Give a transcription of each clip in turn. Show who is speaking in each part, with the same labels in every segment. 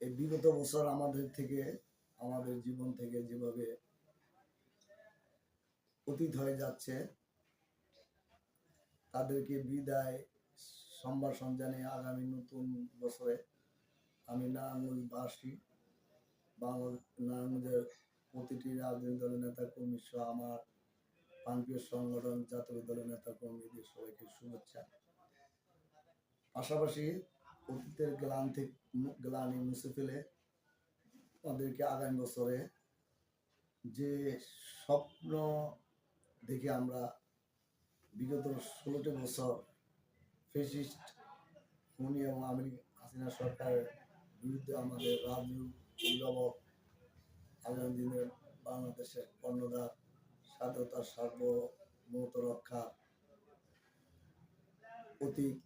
Speaker 1: এই বিগত বছর আমাদের জীবন থেকে যেভাবে অতীত হয়ে যাচ্ছে, তাদেরকে বিদায় সম্ভাষণ জানিয়ে আগামী নতুন বছরে আমি নারায়ণগঞ্জবাসী, নারায়ণগঞ্জের প্রতিটি রাজনৈতিক দলের নেতা কর্মী সহ আমার প্রান্তীয় সংগঠন জাতীয় দলের নেতা কর্মীদের সবাইকে শুভেচ্ছা। পাশাপাশি অতীতের গ্লানি মুছে ফেলে আমাদেরকে আগামী বছরে যে স্বপ্ন দেখে আমরা বিগত 16টি বছর ফ্যাসিস্ট খুনি এবং হাসিনা সরকারের বিরুদ্ধে আমাদের রাজনৈতিক অভিভাবক আগামী দিনের বাংলাদেশের কর্ণধার স্বাধীনতার সার্বভৌমত্ব রক্ষা প্রতীক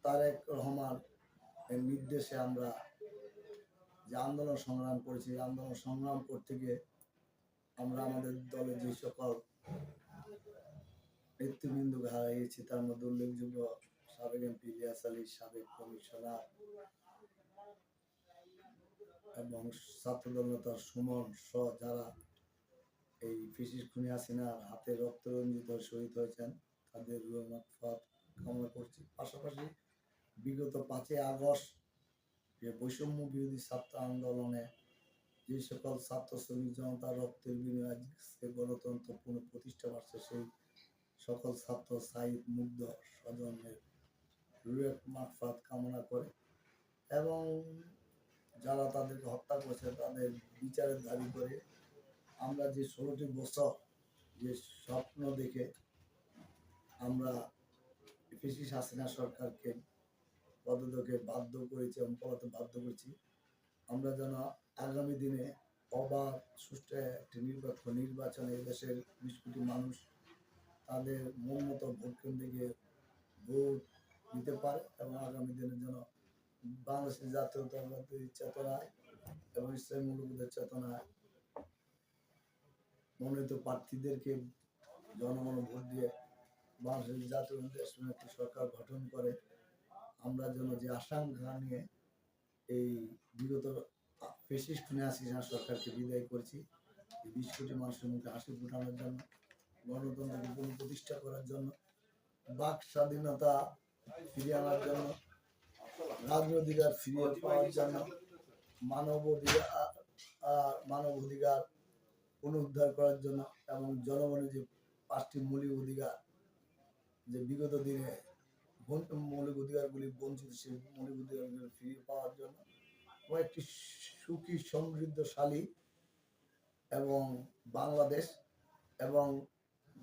Speaker 1: তারেক রহমান এর নির্দেশে আমরা যে আন্দোলন সংগ্রাম করেছি, আন্দোলন সংগ্রাম করতে গিয়ে আমরা আমাদের দলে যে সকল নেতৃবৃন্দকে হারিয়েছি তার মধ্যে উল্লেখযোগ্য সাবেক এমপি ইলিয়াস আলী, সাবেক কমিশনার এবং ছাত্রদল নেতা সুমন সহ যারা এই ফ্যাসিস্ট খুনি হাসিনার হাতে রক্তরঞ্জিত শহীদ হয়েছেন তাদের রুহ মাগফিরাত কামনা করছি। পাশাপাশি বিগত 5ই আগস্ট যে বৈষম্য বিরোধী ছাত্র আন্দোলনে যে সকল ছাত্র শ্রমিক জনতা রক্তের বিনিময়ে গণতন্ত্র পুনঃপ্রতিষ্ঠা পাচ্ছে, সেই সকল ছাত্র সাইদ মুগ্ধ স্বজনের রুহ মাগফিরাত কামনা করে এবং যারা তাদেরকে হত্যা করেছে তাদের বিচারের দাবি করে আমরা যে 16টি বছর যে স্বপ্ন দেখে আমরা ফ্যাসিস্ট হাসিনা সরকারকে পদত্যাগে বাধ্য করেছি এবং পলাতে বাধ্য করেছি, আমরা যেন আগামী দিনে অবাধ সুষ্ঠু একটি নির্বাচনে দেশের 20 কোটি মানুষ তাদের মন মতো ভোট কেন্দ্রে গিয়ে ভোট দিতে পারে এবং আগামী দিনে যেন বাংলাদেশের জাতীয়তাবাদী চেতনায় এবং ইসলামী মূল্যবোধের চেতনায় মনোনীত প্রার্থীদেরকে জনগণ ভোট দিয়ে বাংলাদেশের জাতীয় একটি সরকার গঠন করে আমরা যেন যে আশঙ্কা নিয়ে এই বিগত ফ্যাসিস্ট খুনি হাসিনা সরকারকে বিদায় করেছি, 20 কোটি মানুষের মুখে হাসি ফোটানোর জন্য, গণতন্ত্রকে পুনঃপ্রতিষ্ঠা করার জন্য, বাক স্বাধীনতা ফিরিয়ে আনার জন্য, রাজনৈতিক ফিরিয়ে পাওয়ার জন্য, মানব অধিকার পুনরুদ্ধার করার জন্য এবং জনগণের যে 5টি মৌলিক অধিকার যে বিগত দিনে মৌলিক অধিকারগুলি বঞ্চিত, সেই মৌলিক অধিকারগুলি ফিরিয়ে পাওয়ার জন্য ও একটি সুখী সমৃদ্ধশালী এবং বাংলাদেশ এবং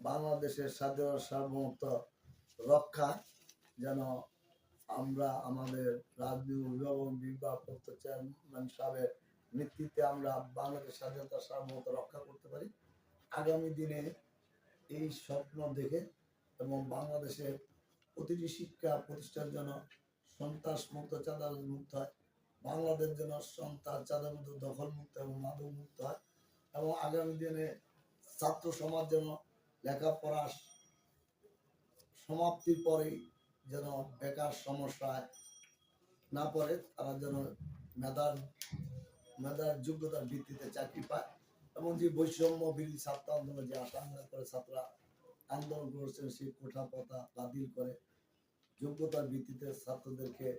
Speaker 1: বাংলাদেশের স্বাধীনতা সার্বভৌমত্ব রক্ষা যেন আমরা আমাদের রাজনৈতিক অভিভাবক বিভাগপ্রাপ্ত চেয়ারম্যান সাহেবের নেতৃত্বে আমরা বাংলাদেশ স্বাধীনতা সার্বভৌমত্ব রক্ষা করতে পারি। আগামী দিনে এই স্বপ্ন দেখে এবং বাংলাদেশের প্রতিটি শিক্ষা প্রতিষ্ঠার জন্য সন্ত্রাস মুক্ত, চাঁদাবাজ মুক্ত হয়, বাংলাদেশ যেন সন্ত্রাস, চাঁদাবাজ, দখল মুক্ত এবং মাদক মুক্ত হয় এবং আগামী দিনে ছাত্র সমাজ যেন লেখাপড়া সমাপ্তির পরেই যেন বেকার সমস্যায় না পড়ে, তারা যেন মেধার যোগ্যতার ভিত্তিতে চাকরি পায় এবং যে বৈষম্য বিরোধী ছাত্র আন্দোলন যে আশঙ্কা করে ছাত্ররা আন্দোলন করেছেন সেই কোঠা পথা বাতিল করে যোগ্যতার ভিত্তিতে ছাত্রদেরকে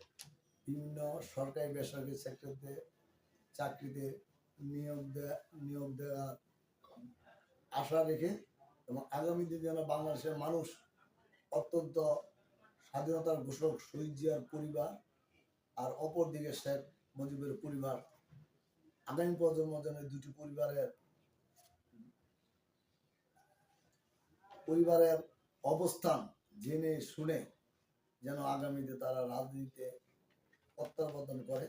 Speaker 1: বিভিন্ন সরকারি বেসরকারি সেক্টরতে চাকরিতে নিয়োগ দেওয়ার আশা রেখে এবং আগামী দিনে যেন বাংলাদেশের মানুষ অত্যন্ত স্বাধীনতার ঘোষক শহীদ জিয়ার পরিবার আর অপরদিকে শেখ মুজিবের পরিবার, আগামী প্রজন্ম যেন দুটি পরিবারের অবস্থান জেনে শুনে যেন আগামীতে তারা রাজনীতিতে প্রত্যাবর্তন করে